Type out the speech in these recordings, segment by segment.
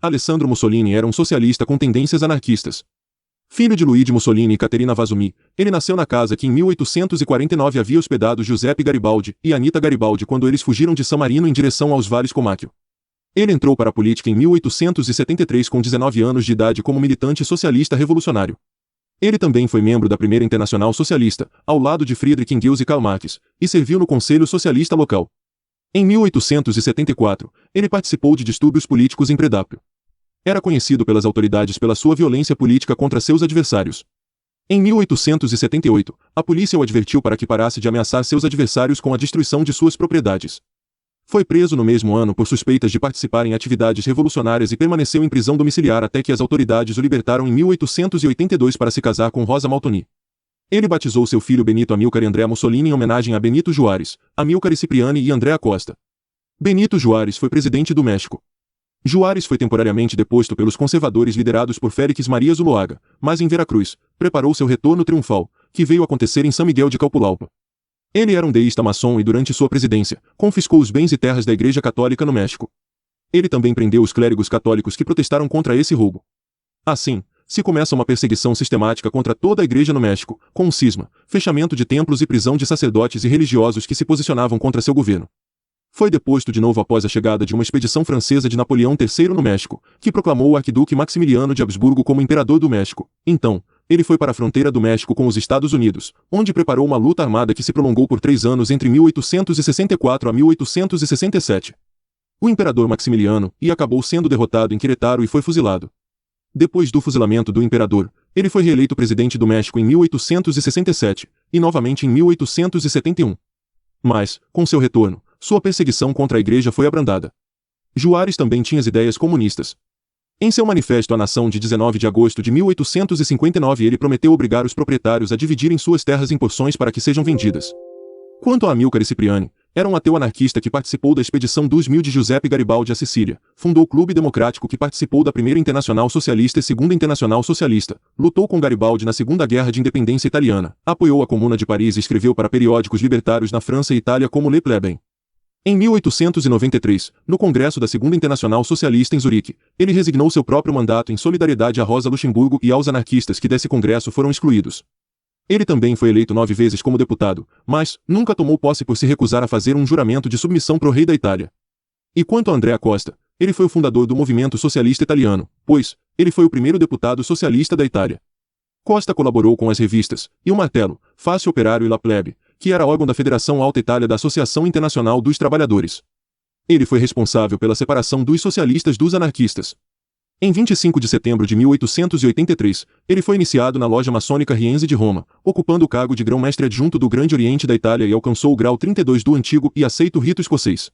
Alessandro Mussolini era um socialista com tendências anarquistas. Filho de Luigi Mussolini e Caterina Vasumi, ele nasceu na casa que em 1849 havia hospedado Giuseppe Garibaldi e Anita Garibaldi quando eles fugiram de San Marino em direção aos vales Comacchio. Ele entrou para a política em 1873 com 19 anos de idade como militante socialista revolucionário. Ele também foi membro da primeira Internacional Socialista, ao lado de Friedrich Engels e Karl Marx, e serviu no Conselho Socialista local. Em 1874, ele participou de distúrbios políticos em Predápio. Era conhecido pelas autoridades pela sua violência política contra seus adversários. Em 1878, a polícia o advertiu para que parasse de ameaçar seus adversários com a destruição de suas propriedades. Foi preso no mesmo ano por suspeitas de participar em atividades revolucionárias e permaneceu em prisão domiciliar até que as autoridades o libertaram em 1882 para se casar com Rosa Maltoni. Ele batizou seu filho Benito Amilcar Andrea Mussolini em homenagem a Benito Juárez, Amilcar Cipriani e Andrea Costa. Benito Juárez foi presidente do México. Juárez foi temporariamente deposto pelos conservadores liderados por Félix Maria Zuloaga, mas em Veracruz, preparou seu retorno triunfal, que veio acontecer em São Miguel de Calpulalpa. Ele era um deísta maçom e durante sua presidência, confiscou os bens e terras da Igreja Católica no México. Ele também prendeu os clérigos católicos que protestaram contra esse roubo. Assim, se começa uma perseguição sistemática contra toda a Igreja no México, com um cisma, fechamento de templos e prisão de sacerdotes e religiosos que se posicionavam contra seu governo. Foi deposto de novo após a chegada de uma expedição francesa de Napoleão III no México, que proclamou o arquiduque Maximiliano de Habsburgo como imperador do México. Então, ele foi para a fronteira do México com os Estados Unidos, onde preparou uma luta armada que se prolongou por 3 anos entre 1864 a 1867. O imperador Maximiliano acabou sendo derrotado em Querétaro e foi fuzilado. Depois do fuzilamento do imperador, ele foi reeleito presidente do México em 1867, e novamente em 1871. Mas, com seu retorno, sua perseguição contra a Igreja foi abrandada. Juárez também tinha as ideias comunistas. Em seu manifesto à nação de 19 de agosto de 1859 ele prometeu obrigar os proprietários a dividirem suas terras em porções para que sejam vendidas. Quanto a Amilcar Cipriani, era um ateu anarquista que participou da expedição dos 1000 de Giuseppe Garibaldi à Sicília, fundou o Clube Democrático que participou da Primeira Internacional Socialista e Segunda Internacional Socialista, lutou com Garibaldi na Segunda Guerra de Independência Italiana, apoiou a Comuna de Paris e escreveu para periódicos libertários na França e Itália como Le Plebeian. Em 1893, no Congresso da Segunda Internacional Socialista em Zurique, ele resignou seu próprio mandato em solidariedade a Rosa Luxemburgo e aos anarquistas que desse congresso foram excluídos. Ele também foi eleito 9 vezes como deputado, mas nunca tomou posse por se recusar a fazer um juramento de submissão pro rei da Itália. E quanto a Andrea Costa, ele foi o fundador do movimento socialista italiano, pois ele foi o primeiro deputado socialista da Itália. Costa colaborou com as revistas Il Martello, Fácil Operário e La Plebe, que era órgão da Federação Alta Itália da Associação Internacional dos Trabalhadores. Ele foi responsável pela separação dos socialistas dos anarquistas. Em 25 de setembro de 1883, ele foi iniciado na loja maçônica Rienzi de Roma, ocupando o cargo de grão-mestre adjunto do Grande Oriente da Itália e alcançou o grau 32 do antigo e aceito rito escocês.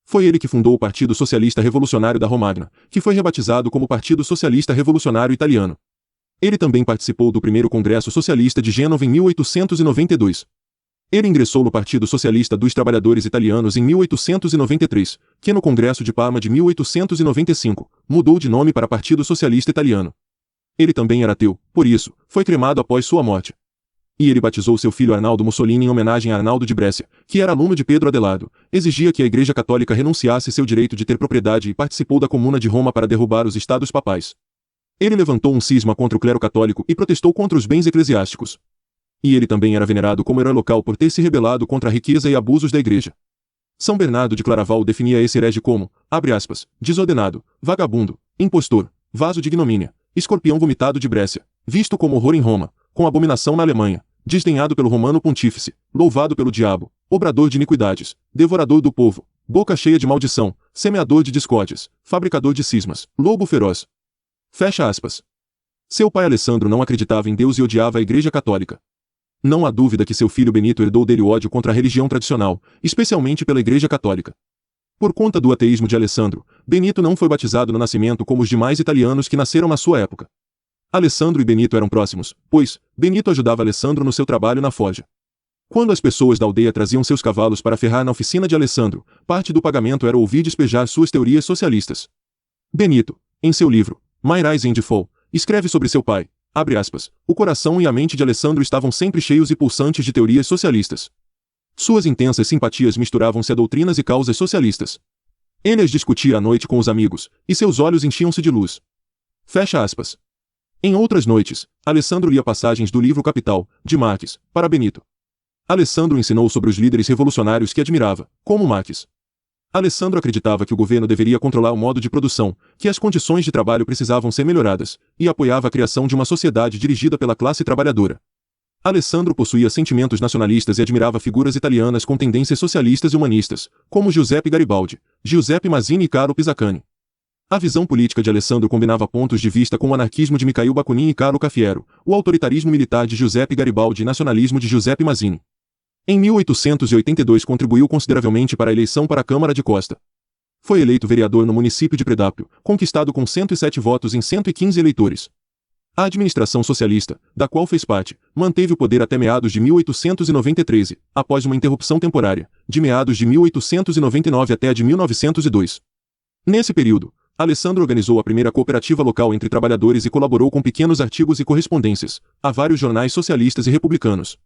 Foi ele que fundou o Partido Socialista Revolucionário da Romagna, que foi rebatizado como Partido Socialista Revolucionário Italiano. Ele também participou do primeiro Congresso Socialista de Gênova em 1892. Ele ingressou no Partido Socialista dos Trabalhadores Italianos em 1893, que no Congresso de Parma de 1895, mudou de nome para Partido Socialista Italiano. Ele também era ateu, por isso, foi cremado após sua morte. E ele batizou seu filho Arnaldo Mussolini em homenagem a Arnaldo de Brescia, que era aluno de Pedro Adelardo, exigia que a Igreja Católica renunciasse seu direito de ter propriedade e participou da Comuna de Roma para derrubar os estados papais. Ele levantou um cisma contra o clero católico e protestou contra os bens eclesiásticos. E ele também era venerado como herói local por ter se rebelado contra a riqueza e abusos da Igreja. São Bernardo de Claraval definia esse herege como, abre aspas, desordenado, vagabundo, impostor, vaso de ignomínia, escorpião vomitado de Brescia, visto como horror em Roma, com abominação na Alemanha, desdenhado pelo romano pontífice, louvado pelo diabo, obrador de iniquidades, devorador do povo, boca cheia de maldição, semeador de discórdias, fabricador de cismas, lobo feroz. Fecha aspas. Seu pai Alessandro não acreditava em Deus e odiava a Igreja Católica. Não há dúvida que seu filho Benito herdou dele o ódio contra a religião tradicional, especialmente pela Igreja Católica. Por conta do ateísmo de Alessandro, Benito não foi batizado no nascimento como os demais italianos que nasceram na sua época. Alessandro e Benito eram próximos, pois Benito ajudava Alessandro no seu trabalho na forja. Quando as pessoas da aldeia traziam seus cavalos para ferrar na oficina de Alessandro, parte do pagamento era ouvir despejar suas teorias socialistas. Benito, em seu livro, My Rise and Fall, escreve sobre seu pai. Abre aspas, o coração e a mente de Alessandro estavam sempre cheios e pulsantes de teorias socialistas. Suas intensas simpatias misturavam-se a doutrinas e causas socialistas. Ele as discutia à noite com os amigos, e seus olhos enchiam-se de luz. Fecha aspas. Em outras noites, Alessandro lia passagens do livro Capital, de Marx, para Benito. Alessandro ensinou sobre os líderes revolucionários que admirava, como Marx. Alessandro acreditava que o governo deveria controlar o modo de produção, que as condições de trabalho precisavam ser melhoradas, e apoiava a criação de uma sociedade dirigida pela classe trabalhadora. Alessandro possuía sentimentos nacionalistas e admirava figuras italianas com tendências socialistas e humanistas, como Giuseppe Garibaldi, Giuseppe Mazzini e Carlo Pisacane. A visão política de Alessandro combinava pontos de vista com o anarquismo de Mikhail Bakunin e Carlo Cafiero, o autoritarismo militar de Giuseppe Garibaldi e nacionalismo de Giuseppe Mazzini. Em 1882 contribuiu consideravelmente para a eleição para a Câmara de Costa. Foi eleito vereador no município de Predápio, conquistado com 107 votos em 115 eleitores. A administração socialista, da qual fez parte, manteve o poder até meados de 1893, após uma interrupção temporária, de meados de 1899 até a de 1902. Nesse período, Alessandro organizou a primeira cooperativa local entre trabalhadores e colaborou com pequenos artigos e correspondências a vários jornais socialistas e republicanos.